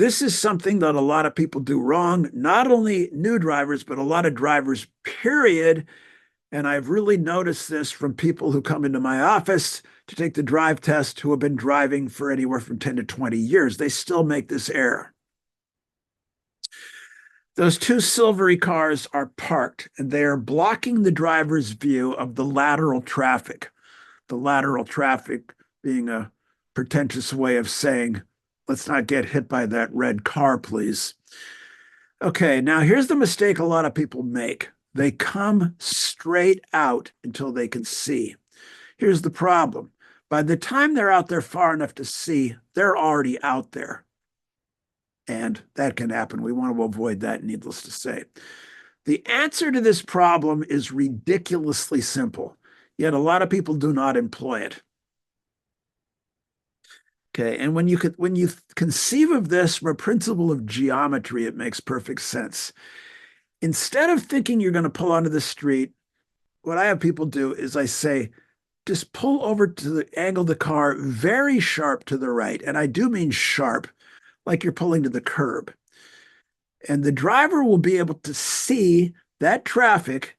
This is something that a lot of people do wrong, not only new drivers, but a lot of drivers, period. And I've really noticed this from people who come into my office to take the drive test who have been driving for anywhere from 10 to 20 years. They still make this error. Those two silvery cars are parked and they are blocking the driver's view of the lateral traffic. The lateral traffic being a pretentious way of saying, let's not get hit by that red car, please. Okay, now here's the mistake a lot of people make. They come straight out until they can see. Here's the problem. By the time they're out there far enough to see, they're already out there. And that can happen. We want to avoid that, needless to say. The answer to this problem is ridiculously simple, yet a lot of people do not employ it. Okay, and when you conceive of this from a principle of geometry, it makes perfect sense. Instead of thinking you're going to pull onto the street, what I have people do is I say, just pull over to the angle of the car very sharp to the right. And I do mean sharp, like you're pulling to the curb. And the driver will be able to see that traffic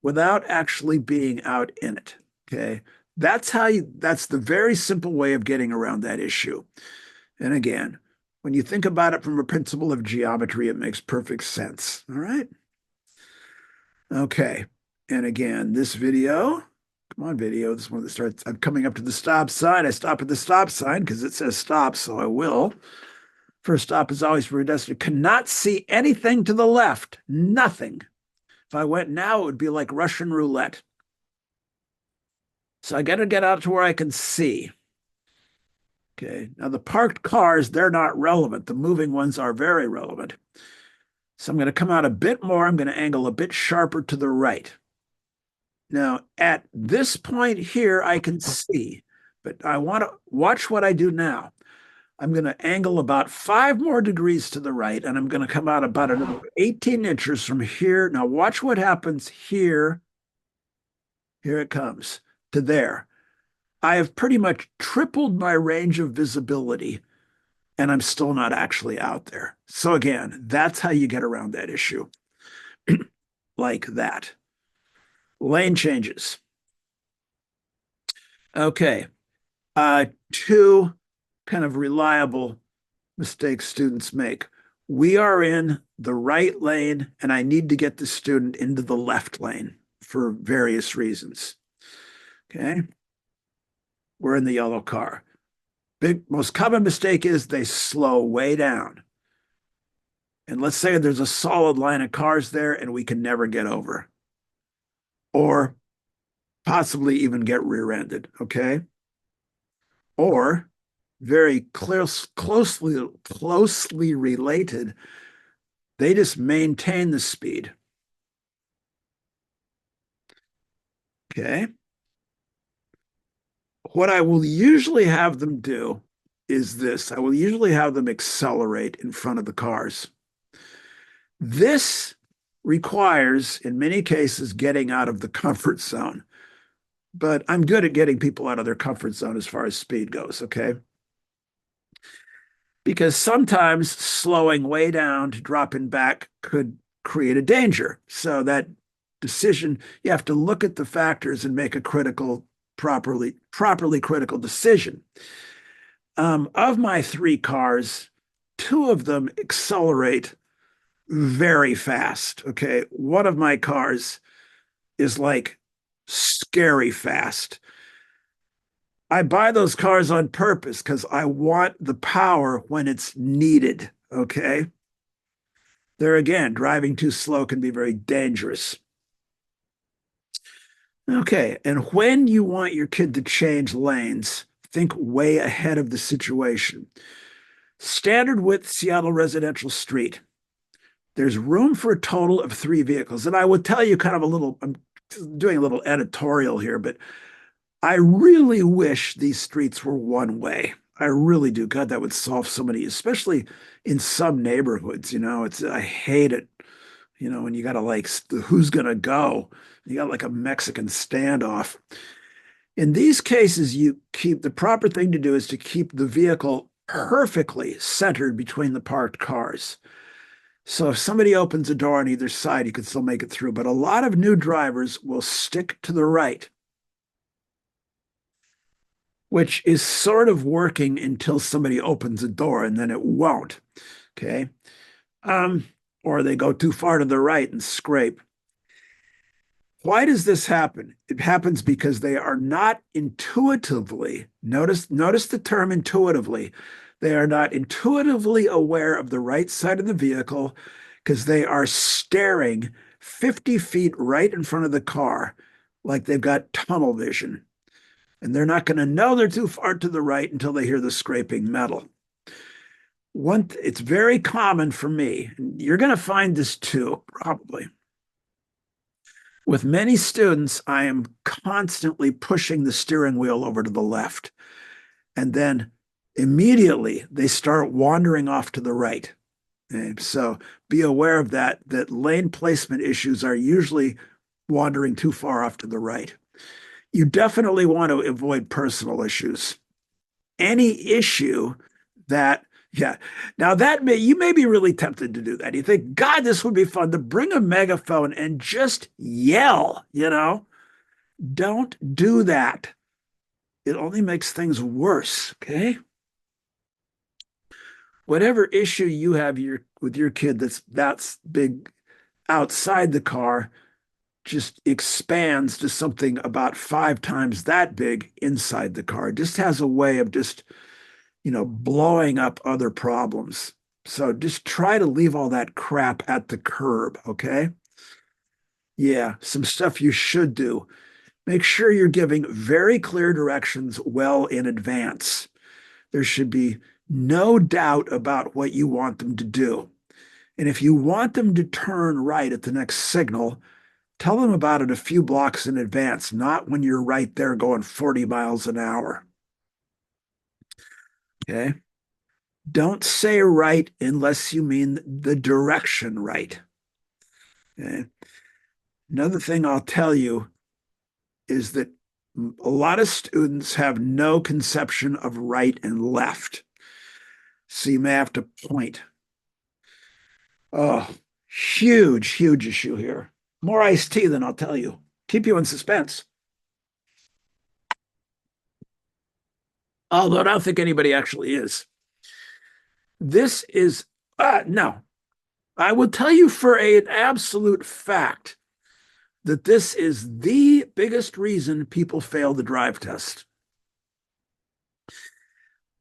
without actually being out in it. Okay. That's the very simple way of getting around that issue. And again, when you think about it from a principle of geometry, it makes perfect sense. All right. Okay. And again, this video, come on, video. This one that starts, I'm coming up to the stop sign. I stop at the stop sign because it says stop, so I will. First stop is always for pedestrian. Cannot see anything to the left. Nothing. If I went now, it would be like Russian roulette. So I got to get out to where I can see. Okay. Now the parked cars, they're not relevant. The moving ones are very relevant. So I'm going to come out a bit more. I'm going to angle a bit sharper to the right. Now at this point here, I can see, but I want to watch what I do now. I'm going to angle about 5 more degrees to the right, and I'm going to come out about another 18 inches from here. Now watch what happens here. Here it comes to there. I have pretty much tripled my range of visibility, and I'm still not actually out there. So again, that's how you get around that issue. Like that. Lane changes. Okay. Two kind of reliable mistakes students make. We are in the right lane, and I need to get the student into the left lane for various reasons. Okay. We're in the yellow car. Most common mistake is they slow way down. And let's say there's a solid line of cars there and we can never get over. Or possibly even get rear-ended, okay? Or very closely related, they just maintain the speed. Okay. What I will usually have them do is this. I will usually have them accelerate in front of the cars. This requires, in many cases, getting out of the comfort zone. But I'm good at getting people out of their comfort zone as far as speed goes, okay? Because sometimes slowing way down to dropping back could create a danger. So that decision, you have to look at the factors and make a properly critical decision. Of my 3 cars, 2 of them accelerate very fast. Okay. One of my cars is like scary fast. I buy those cars on purpose because I want the power when it's needed. Okay. There again, driving too slow can be very dangerous. Okay. And when you want your kid to change lanes, think way ahead of the situation. Standard width Seattle residential street. There's room for a total of 3 vehicles. And I will tell you kind of I'm doing a little editorial here, but I really wish these streets were one way. I really do. God, that would solve so many, especially in some neighborhoods. I hate it. When you got to like, who's going to go? You got like a Mexican standoff. In these cases, the proper thing to do is to keep the vehicle perfectly centered between the parked cars. So if somebody opens a door on either side, you can still make it through. But a lot of new drivers will stick to the right, which is sort of working until somebody opens a door, and then it won't. Okay. Um, or they go too far to the right and scrape. Why does this happen? It happens because they are not intuitively, notice the term intuitively. They are not intuitively aware of the right side of the vehicle because they are staring 50 feet right in front of the car like they've got tunnel vision. And they're not going to know they're too far to the right until they hear the scraping metal. It's very common for me. You're going to find this too, probably. With many students, I am constantly pushing the steering wheel over to the left. And then immediately they start wandering off to the right. Okay? So be aware of that lane placement issues are usually wandering too far off to the right. You definitely want to avoid personal issues. Any issue that yeah. Now you may be really tempted to do that. You think, God, this would be fun to bring a megaphone and just yell, Don't do that. It only makes things worse, okay? Whatever issue you have with your kid that's big outside the car just expands to something about 5 times that big inside the car. It just has a way of just blowing up other problems. So just try to leave all that crap at the curb, okay? Yeah, some stuff you should do. Make sure you're giving very clear directions well in advance. There should be no doubt about what you want them to do. And if you want them to turn right at the next signal, tell them about it a few blocks in advance, not when you're right there going 40 miles an hour. Okay? Don't say right unless you mean the direction right. Okay? Another thing I'll tell you is that a lot of students have no conception of right and left. So you may have to point. Oh, huge, huge issue here. More iced tea than I'll tell you. Keep you in suspense. Although I don't think anybody actually is. This is, no. I will tell you for an absolute fact that this is the biggest reason people fail the drive test.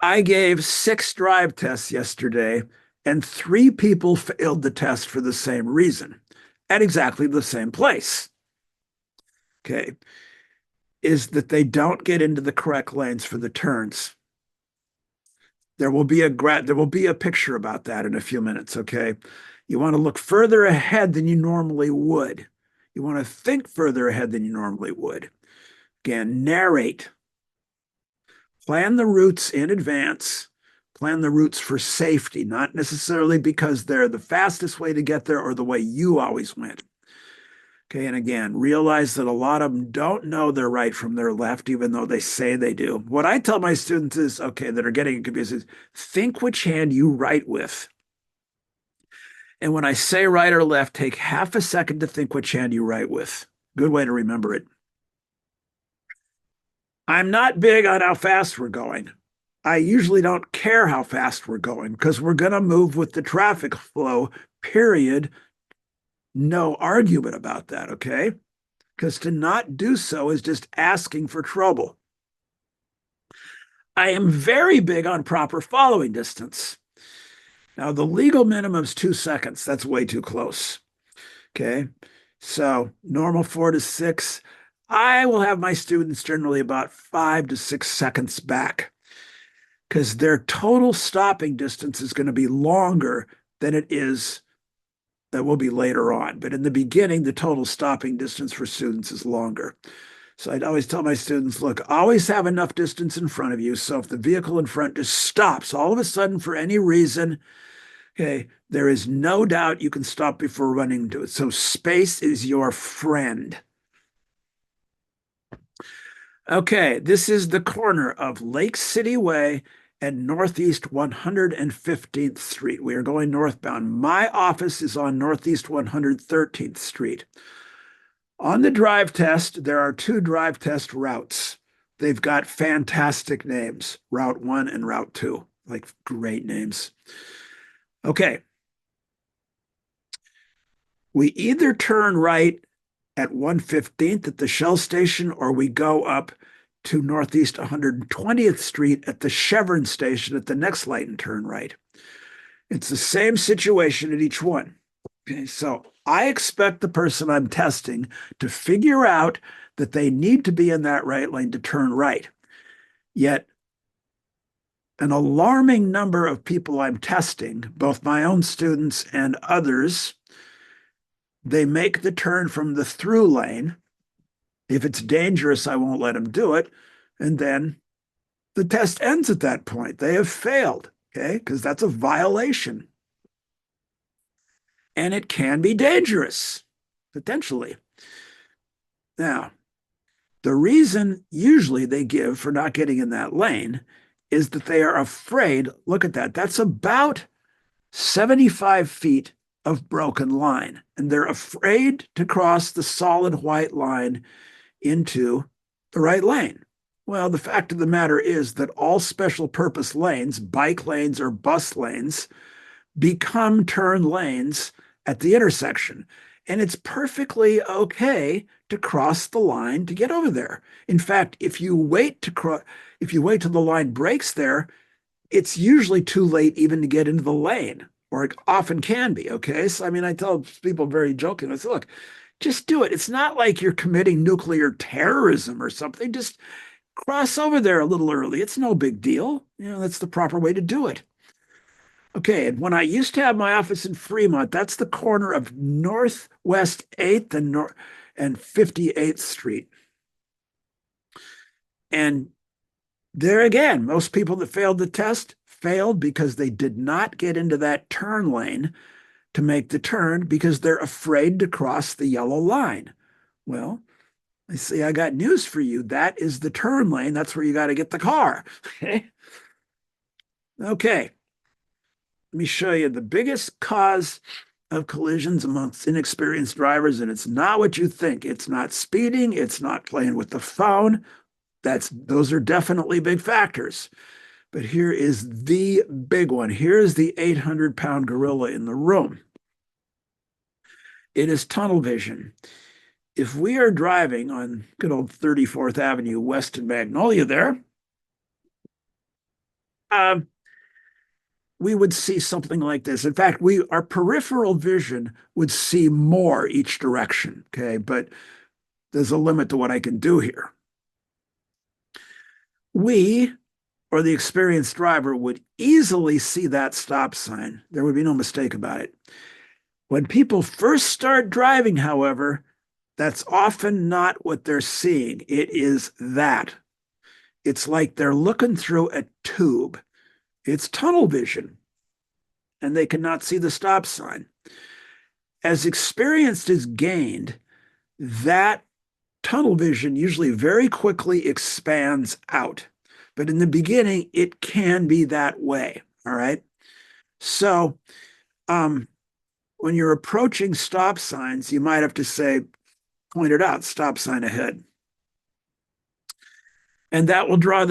I gave 6 drive tests yesterday, and 3 people failed the test for the same reason at exactly the same place. Okay. Is that they don't get into the correct lanes for the turns. There will be a picture about that in a few minutes, okay? You want to look further ahead than you normally would. You want to think further ahead than you normally would. Again, narrate. Plan the routes in advance. Plan the routes for safety, not necessarily because they're the fastest way to get there or the way you always went. Okay, and again, realize that a lot of them don't know their right from their left, even though they say they do. What I tell my students is, okay, that are getting confused, is think which hand you write with. And when I say right or left, take half a second to think which hand you write with. Good way to remember it. I'm not big on how fast we're going. I usually don't care how fast we're going because we're going to move with the traffic flow, period. No argument about that, okay? Because to not do so is just asking for trouble. I am very big on proper following distance. Now, the legal minimum is 2 seconds. That's way too close. Okay. So, normal 4 to 6. I will have my students generally about 5 to 6 seconds back because their total stopping distance is going to be longer than it is that will be later on. But in the beginning, the total stopping distance for students is longer. So I'd always tell my students, look, always have enough distance in front of you. So if the vehicle in front just stops all of a sudden for any reason, okay, there is no doubt you can stop before running into it. So space is your friend. Okay, this is the corner of Lake City Way and Northeast 115th Street. We are going northbound. My office is on Northeast 113th Street. On the drive test, there are two drive test routes. They've got fantastic names, Route 1 and Route 2, like great names. Okay. We either turn right at 115th at the Shell station, or we go up to Northeast 120th Street at the Chevron station at the next light and turn right. It's the same situation at each one. Okay, so I expect the person I'm testing to figure out that they need to be in that right lane to turn right. Yet, an alarming number of people I'm testing, both my own students and others, they make the turn from the through lane. If it's dangerous, I won't let them do it. And then the test ends at that point. They have failed, okay? Because that's a violation. And it can be dangerous, potentially. Now, the reason usually they give for not getting in that lane is that they are afraid. Look at that. That's about 75 feet of broken line. And they're afraid to cross the solid white line into the right lane. Well, the fact of the matter is that all special purpose lanes, bike lanes or bus lanes, become turn lanes at the intersection. And it's perfectly okay to cross the line to get over there. In fact, if you wait till the line breaks there, it's usually too late even to get into the lane, or it often can be. Okay. So, I mean, I tell people very jokingly, I say, look, just do it. It's not like you're committing nuclear terrorism or something. Just cross over there a little early. It's no big deal. That's the proper way to do it. Okay, and when I used to have my office in Fremont, that's the corner of Northwest 8th and 58th Street. And there again, most people that failed the test failed because they did not get into that turn lane to make the turn because they're afraid to cross the yellow line. Well, I say, I got news for you. That is the turn lane. That's where you got to get the car. Okay. Okay. Let me show you the biggest cause of collisions amongst inexperienced drivers, and it's not what you think. It's not speeding. It's not playing with the phone. Those are definitely big factors. But here is the big one. Here's the 800-pound gorilla in the room. It is tunnel vision. If we are driving on good old 34th Avenue west in Magnolia there, we would see something like this. In fact, our peripheral vision would see more each direction, okay? But there's a limit to what I can do here. We, or the experienced driver, would easily see that stop sign. There would be no mistake about it. When people first start driving, however, that's often not what they're seeing. It is that. It's like they're looking through a tube. It's tunnel vision, and they cannot see the stop sign. As experience is gained, that tunnel vision usually very quickly expands out. But in the beginning, it can be that way, all right? So when you're approaching stop signs, you might have to say, point it out, stop sign ahead. And that will draw their